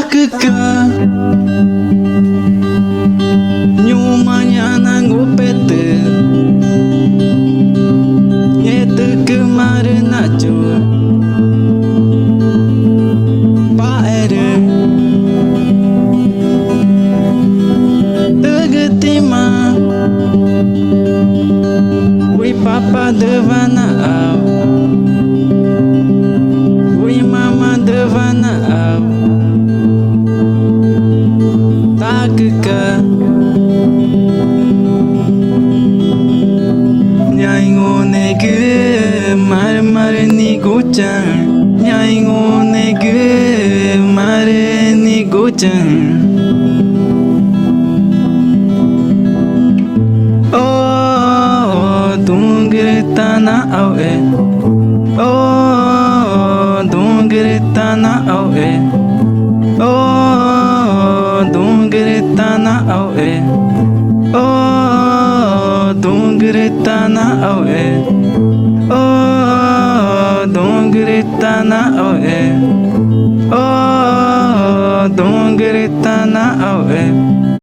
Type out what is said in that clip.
tacüca nyumanya ngupetü yetu kemarin aja paere tegetima wi papa devana au wi mama devana au tacüca nhai ngone gu mar ni gucang nhai ngone gu mar ni gucang oh dungir tanah au oh dungir tanah au oh dungir tanah au oh dungir tanah au oh dungir tanah au